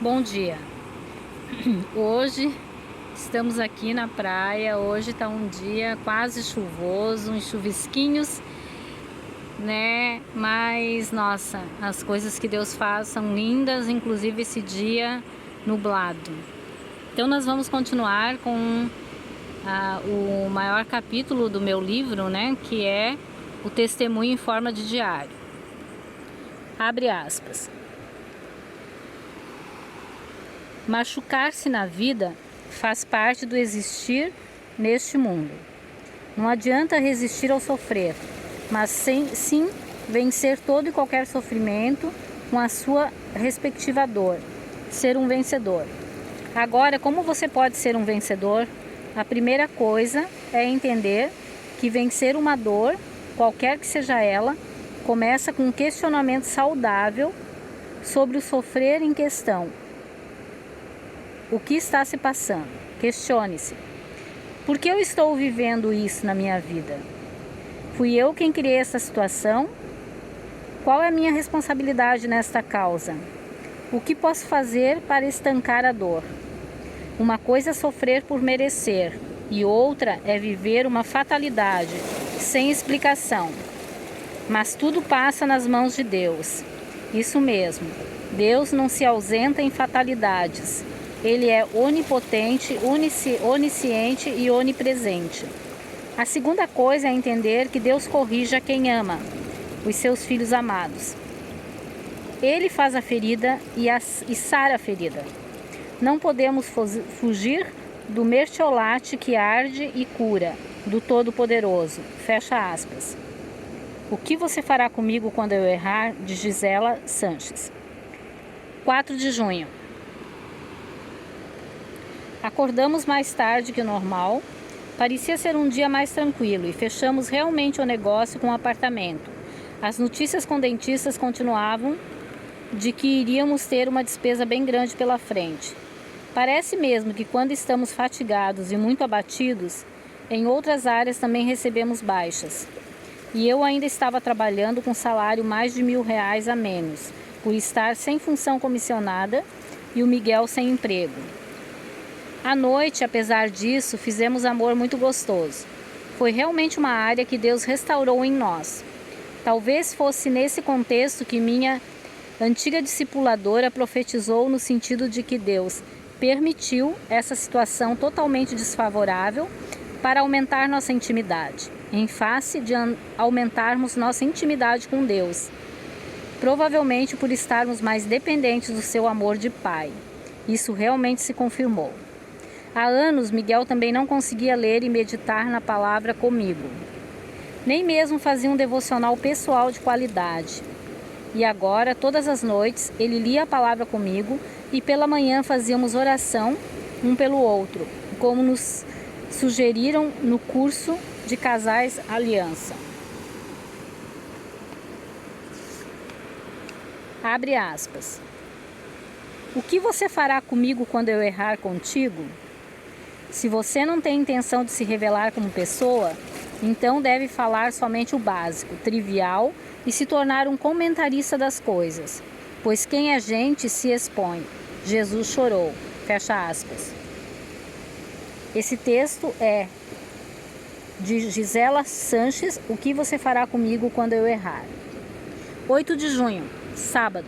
Bom dia. Hoje estamos aqui na praia. Hoje está um dia quase chuvoso, uns chuvisquinhos, né? Mas nossa, as coisas que Deus faz são lindas, inclusive esse dia nublado. Então nós vamos continuar com o maior capítulo do meu livro, né? Que é o testemunho em forma de diário. Abre aspas. Machucar-se na vida faz parte do existir neste mundo. Não adianta resistir ao sofrer, mas sim vencer todo e qualquer sofrimento com a sua respectiva dor, ser um vencedor. Agora, como você pode ser um vencedor? A primeira coisa é entender que vencer uma dor, qualquer que seja ela, começa com um questionamento saudável sobre o sofrer em questão. O que está se passando? Questione-se. Por que eu estou vivendo isso na minha vida? Fui eu quem criei essa situação? Qual é a minha responsabilidade nesta causa? O que posso fazer para estancar a dor? Uma coisa é sofrer por merecer e outra é viver uma fatalidade, sem explicação. Mas tudo passa nas mãos de Deus. Isso mesmo, Deus não se ausenta em fatalidades. Ele é onipotente, onisciente e onipresente. A segunda coisa é entender que Deus corrige a quem ama, os seus filhos amados. Ele faz a ferida e sara a ferida. Não podemos fugir do mertiolate que arde e cura, do Todo-Poderoso. Fecha aspas. O que você fará comigo quando eu errar? De Gisela Sanches. 4 de junho. Acordamos mais tarde que o normal. Parecia ser um dia mais tranquilo e fechamos realmente o negócio com o apartamento. As notícias com dentistas continuavam de que iríamos ter uma despesa bem grande pela frente. Parece mesmo que quando estamos fatigados e muito abatidos, em outras áreas também recebemos baixas. E eu ainda estava trabalhando com salário mais de R$1.000 a menos, por estar sem função comissionada e o Miguel sem emprego. À noite, apesar disso, fizemos amor muito gostoso. Foi realmente uma área que Deus restaurou em nós. Talvez fosse nesse contexto que minha antiga discipuladora profetizou no sentido de que Deus permitiu essa situação totalmente desfavorável para aumentar nossa intimidade, em face de aumentarmos nossa intimidade com Deus, provavelmente por estarmos mais dependentes do seu amor de Pai. Isso realmente se confirmou. Há anos, Miguel também não conseguia ler e meditar na palavra comigo. Nem mesmo fazia um devocional pessoal de qualidade. E agora, todas as noites, ele lia a palavra comigo e pela manhã fazíamos oração um pelo outro, como nos sugeriram no curso de Casais Aliança. Abre aspas. O que você fará comigo quando eu errar contigo? Se você não tem intenção de se revelar como pessoa, então deve falar somente o básico, trivial e se tornar um comentarista das coisas. Pois quem é gente se expõe. Jesus chorou. Fecha aspas. Esse texto é de Gisela Sanches. O que você fará comigo quando eu errar? 8 de junho, sábado.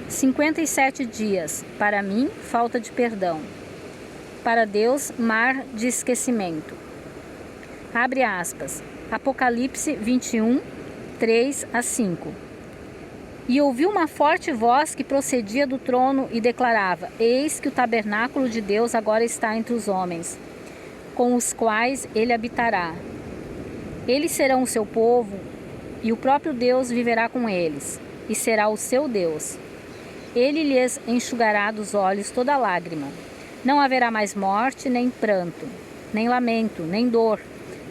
57 dias. Para mim, falta de perdão. Para Deus, mar de esquecimento. Abre aspas. Apocalipse 21, 3 a 5. E ouvi uma forte voz que procedia do trono e declarava: Eis que o tabernáculo de Deus agora está entre os homens, com os quais ele habitará. Eles serão o seu povo, e o próprio Deus viverá com eles, e será o seu Deus. Ele lhes enxugará dos olhos toda lágrima. Não haverá mais morte, nem pranto, nem lamento, nem dor,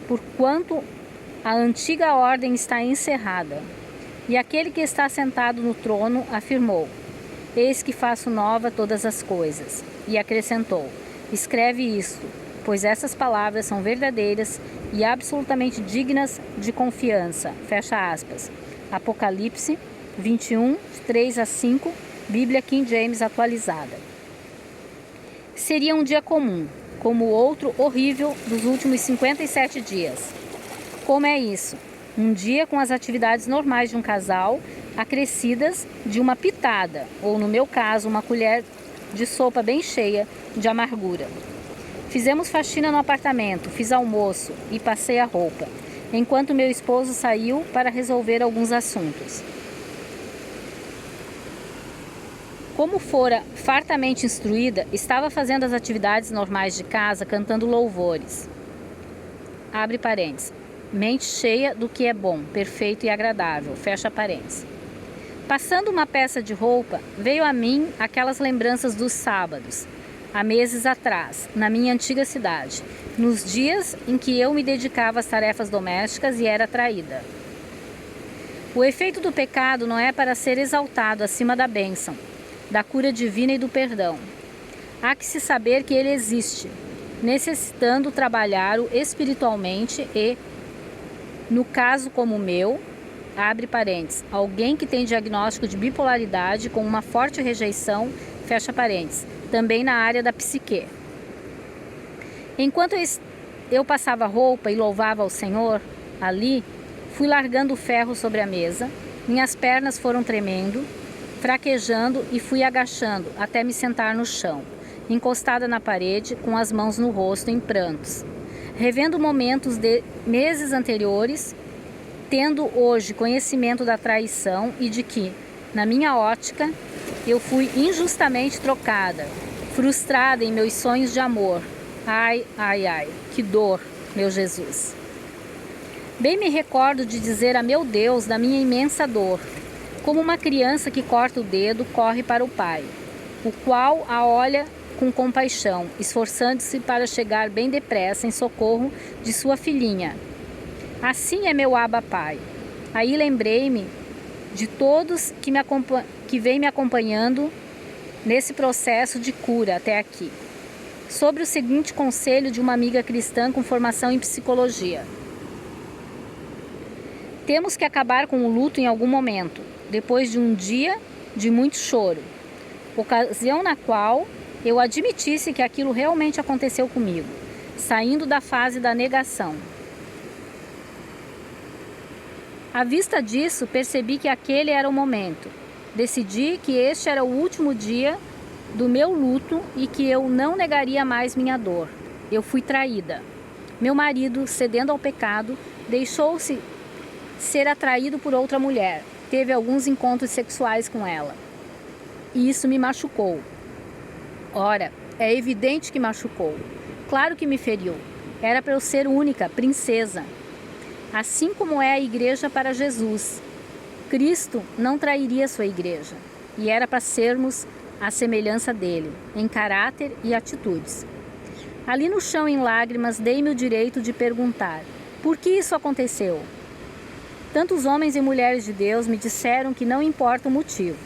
porquanto a antiga ordem está encerrada. E aquele que está sentado no trono afirmou: Eis que faço nova todas as coisas. E acrescentou: Escreve isto, pois essas palavras são verdadeiras e absolutamente dignas de confiança. Fecha aspas. Apocalipse 21, 3 a 5, Bíblia King James atualizada. Seria um dia comum, como o outro horrível dos últimos 57 dias. Como é isso? Um dia com as atividades normais de um casal, acrescidas de uma pitada, ou no meu caso, uma colher de sopa bem cheia de amargura. Fizemos faxina no apartamento, fiz almoço e passei a roupa, enquanto meu esposo saiu para resolver alguns assuntos. Como fora fartamente instruída, estava fazendo as atividades normais de casa, cantando louvores. Abre parênteses. Mente cheia do que é bom, perfeito e agradável. Fecha parênteses. Passando uma peça de roupa, veio a mim aquelas lembranças dos sábados, há meses atrás, na minha antiga cidade, nos dias em que eu me dedicava às tarefas domésticas e era traída. O efeito do pecado não é para ser exaltado acima da bênção, da cura divina e do perdão. Há que se saber que ele existe, necessitando trabalhá-lo espiritualmente e, no caso como o meu, abre parênteses, alguém que tem diagnóstico de bipolaridade com uma forte rejeição, fecha parênteses, também na área da psique. Enquanto eu passava roupa e louvava ao Senhor, ali, fui largando o ferro sobre a mesa, minhas pernas foram tremendo, fraquejando e fui agachando até me sentar no chão, encostada na parede, com as mãos no rosto em prantos, revendo momentos de meses anteriores, tendo hoje conhecimento da traição e de que, na minha ótica, eu fui injustamente trocada, frustrada em meus sonhos de amor. Ai, ai, ai, que dor, meu Jesus. Bem me recordo de dizer a meu Deus da minha imensa dor, como uma criança que corta o dedo corre para o pai, o qual a olha com compaixão, esforçando-se para chegar bem depressa em socorro de sua filhinha. Assim é meu Abba Pai. Aí lembrei-me de todos que vêm me acompanhando nesse processo de cura até aqui. Sobre o seguinte conselho de uma amiga cristã com formação em psicologia. Temos que acabar com o luto em algum momento, depois de um dia de muito choro, ocasião na qual eu admitisse que aquilo realmente aconteceu comigo, saindo da fase da negação. À vista disso, percebi que aquele era o momento. Decidi que este era o último dia do meu luto e que eu não negaria mais minha dor. Eu fui traída. Meu marido, cedendo ao pecado, deixou-se ser atraído por outra mulher. Teve alguns encontros sexuais com ela. E isso me machucou. Ora, é evidente que machucou. Claro que me feriu. Era para eu ser única, princesa. Assim como é a igreja para Jesus. Cristo não trairia sua igreja. E era para sermos a semelhança dele, em caráter e atitudes. Ali no chão em lágrimas, dei-me o direito de perguntar: por que isso aconteceu? Tantos homens e mulheres de Deus me disseram que não importa o motivo.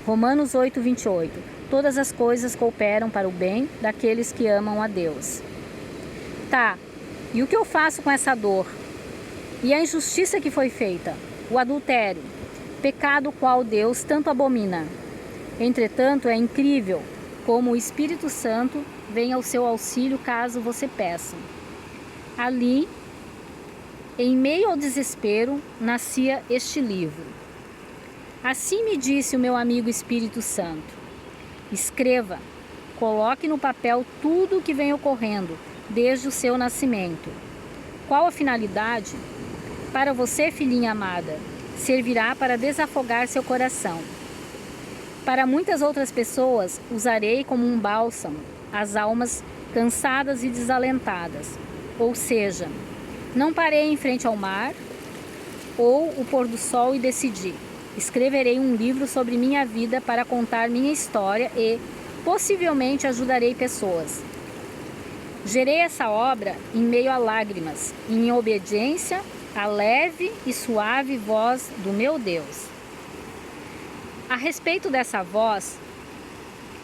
Romanos 8:28. Todas as coisas cooperam para o bem daqueles que amam a Deus. Tá, e o que eu faço com essa dor? E a injustiça que foi feita? O adultério, pecado qual Deus tanto abomina. Entretanto, é incrível como o Espírito Santo vem ao seu auxílio caso você peça. Ali, em meio ao desespero, nascia este livro. Assim me disse o meu amigo Espírito Santo: escreva, coloque no papel tudo o que vem ocorrendo desde o seu nascimento. Qual a finalidade? Para você, filhinha amada, servirá para desafogar seu coração. Para muitas outras pessoas, usarei como um bálsamo as almas cansadas e desalentadas. Ou seja, não parei em frente ao mar ou o pôr do sol e decidi: escreverei um livro sobre minha vida para contar minha história e, possivelmente, ajudarei pessoas. Gerei essa obra em meio a lágrimas, em obediência à leve e suave voz do meu Deus. A respeito dessa voz,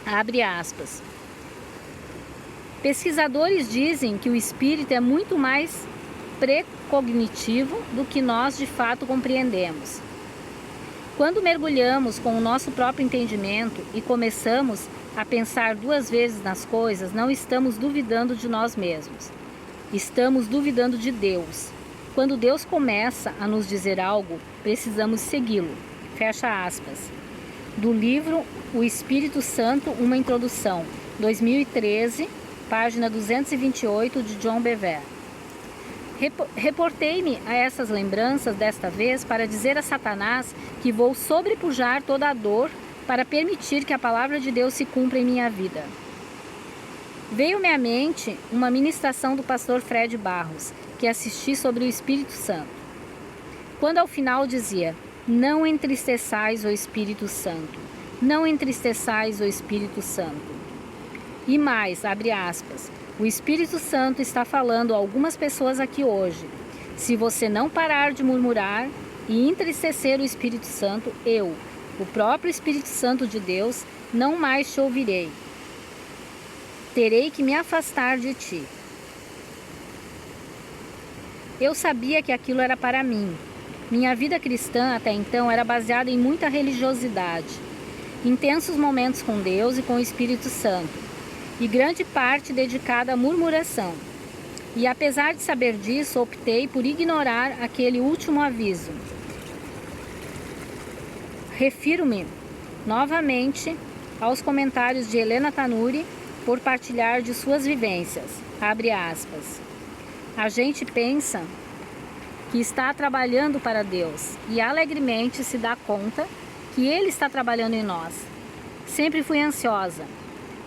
abre aspas, pesquisadores dizem que o espírito é muito mais precognitivo do que nós de fato compreendemos. Quando mergulhamos com o nosso próprio entendimento e começamos a pensar duas vezes nas coisas, não estamos duvidando de nós mesmos. Estamos duvidando de Deus. Quando Deus começa a nos dizer algo, precisamos segui-lo. Fecha aspas. Do livro O Espírito Santo, uma introdução, 2013, página 228, de John Bevere. Reportei-me a essas lembranças desta vez para dizer a Satanás que vou sobrepujar toda a dor para permitir que a palavra de Deus se cumpra em minha vida. Veio-me à mente uma ministração do pastor Fred Barros, que assisti sobre o Espírito Santo. Quando ao final dizia: não entristeçais o Espírito Santo, não entristeçais o Espírito Santo. E mais, abre aspas, o Espírito Santo está falando a algumas pessoas aqui hoje. Se você não parar de murmurar e entristecer o Espírito Santo, eu, o próprio Espírito Santo de Deus, não mais te ouvirei. Terei que me afastar de ti. Eu sabia que aquilo era para mim. Minha vida cristã até então era baseada em muita religiosidade, intensos momentos com Deus e com o Espírito Santo, e grande parte dedicada à murmuração. E apesar de saber disso, optei por ignorar aquele último aviso. Refiro-me novamente aos comentários de Helena Tanuri por partilhar de suas vivências. Abre aspas. A gente pensa que está trabalhando para Deus e alegremente se dá conta que Ele está trabalhando em nós. Sempre fui ansiosa,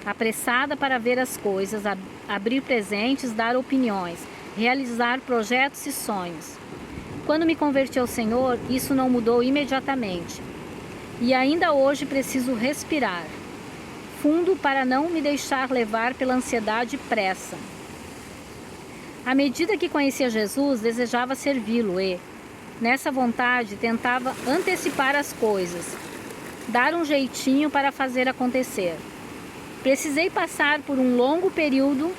apressada para ver as coisas, abrir presentes, dar opiniões, realizar projetos e sonhos. Quando me converti ao Senhor, isso não mudou imediatamente. E ainda hoje preciso respirar fundo para não me deixar levar pela ansiedade e pressa. À medida que conhecia Jesus, desejava servi-lo e, nessa vontade, tentava antecipar as coisas, dar um jeitinho para fazer acontecer. Precisei passar por um longo período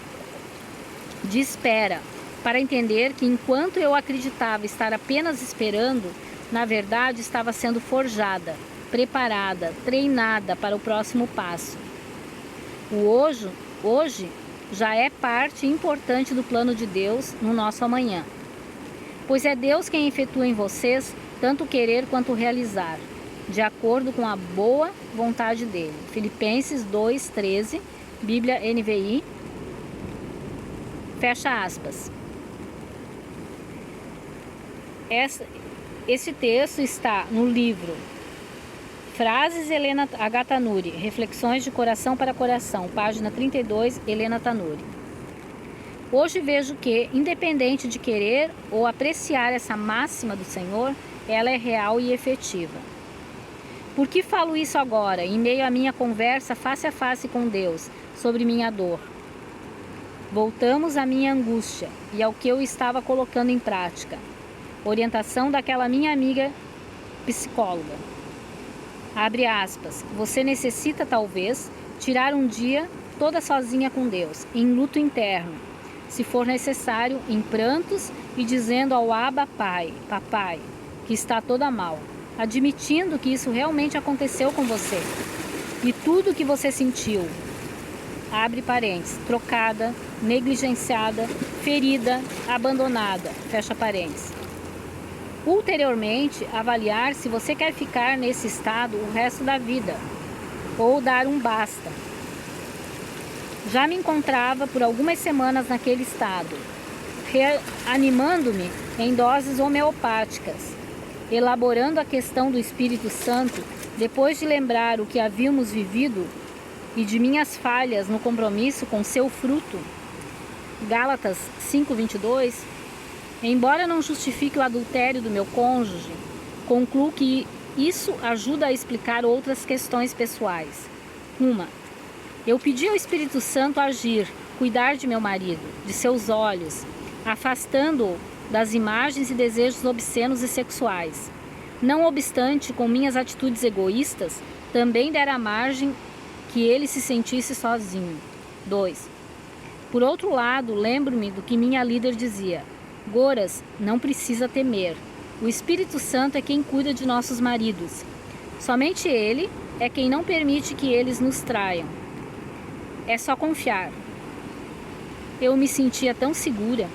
de espera para entender que enquanto eu acreditava estar apenas esperando, na verdade estava sendo forjada, preparada, treinada para o próximo passo. O hoje já é parte importante do plano de Deus no nosso amanhã, pois é Deus quem efetua em vocês tanto querer quanto realizar, de acordo com a boa vontade dele. Filipenses 2:13, Bíblia NVI, fecha aspas. Esse texto está no livro Frases Helena H. Tanuri, Reflexões de Coração para Coração, página 32, Helena Tanuri. Hoje vejo que, independente de querer ou apreciar essa máxima do Senhor, ela é real e efetiva. Por que falo isso agora, em meio à minha conversa face a face com Deus, sobre minha dor? Voltamos à minha angústia e ao que eu estava colocando em prática. Orientação daquela minha amiga psicóloga. Abre aspas. Você necessita, talvez, tirar um dia toda sozinha com Deus, em luto interno, se for necessário, em prantos e dizendo ao Abba Pai, Papai, que está toda mal, admitindo que isso realmente aconteceu com você. E tudo que você sentiu, abre parênteses, trocada, negligenciada, ferida, abandonada, fecha parênteses. Ulteriormente, avaliar se você quer ficar nesse estado o resto da vida, ou dar um basta. Já me encontrava por algumas semanas naquele estado, reanimando-me em doses homeopáticas, elaborando a questão do Espírito Santo, depois de lembrar o que havíamos vivido e de minhas falhas no compromisso com seu fruto. Gálatas 5:22. Embora não justifique o adultério do meu cônjuge, concluo que isso ajuda a explicar outras questões pessoais. Eu pedi ao Espírito Santo agir, cuidar de meu marido, de seus olhos, afastando-o das imagens e desejos obscenos e sexuais. Não obstante, com minhas atitudes egoístas, também dera margem que ele se sentisse sozinho. 2. Por outro lado, lembro-me do que minha líder dizia: Goras, não precisa temer. O Espírito Santo é quem cuida de nossos maridos. Somente Ele é quem não permite que eles nos traiam. é só confiar. Eu me sentia tão segura.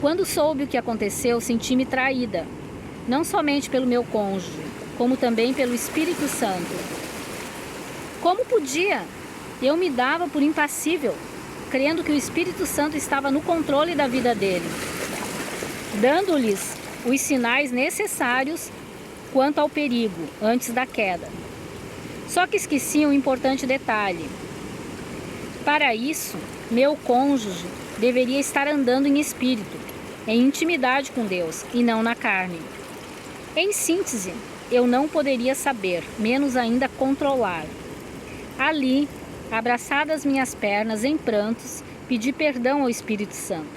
Quando soube o que aconteceu, senti-me traída, não somente pelo meu cônjuge, como também pelo Espírito Santo. Como podia? Eu me dava por impassível, crendo que o Espírito Santo estava no controle da vida dele, dando-lhes os sinais necessários quanto ao perigo antes da queda. Só que esqueci um importante detalhe. Para isso, meu cônjuge deveria estar andando em espírito, em intimidade com Deus e não na carne. Em síntese, eu não poderia saber, menos ainda controlar. Ali, abraçadas minhas pernas em prantos, pedi perdão ao Espírito Santo,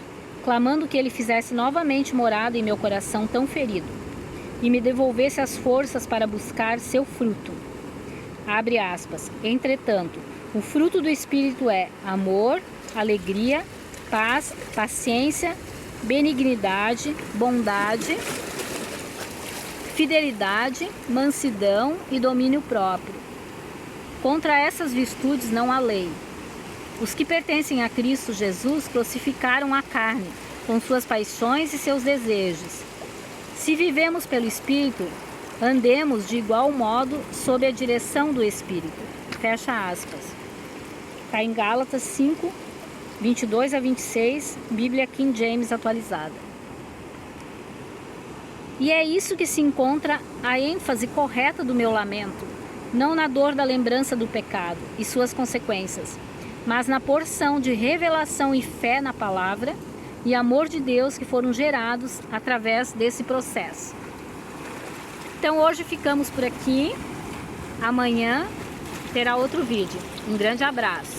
clamando que ele fizesse novamente morada em meu coração tão ferido e me devolvesse as forças para buscar seu fruto. Abre aspas. Entretanto, o fruto do Espírito é amor, alegria, paz, paciência, benignidade, bondade, fidelidade, mansidão e domínio próprio. Contra essas virtudes não há lei. Os que pertencem a Cristo Jesus crucificaram a carne, com suas paixões e seus desejos. Se vivemos pelo Espírito, andemos de igual modo sob a direção do Espírito. Fecha aspas. Está em Gálatas 5, 22 a 26, Bíblia King James atualizada. E é isso que se encontra a ênfase correta do meu lamento, não na dor da lembrança do pecado e suas consequências, mas na porção de revelação e fé na palavra e amor de Deus que foram gerados através desse processo. Então hoje ficamos por aqui, amanhã terá outro vídeo. Um grande abraço.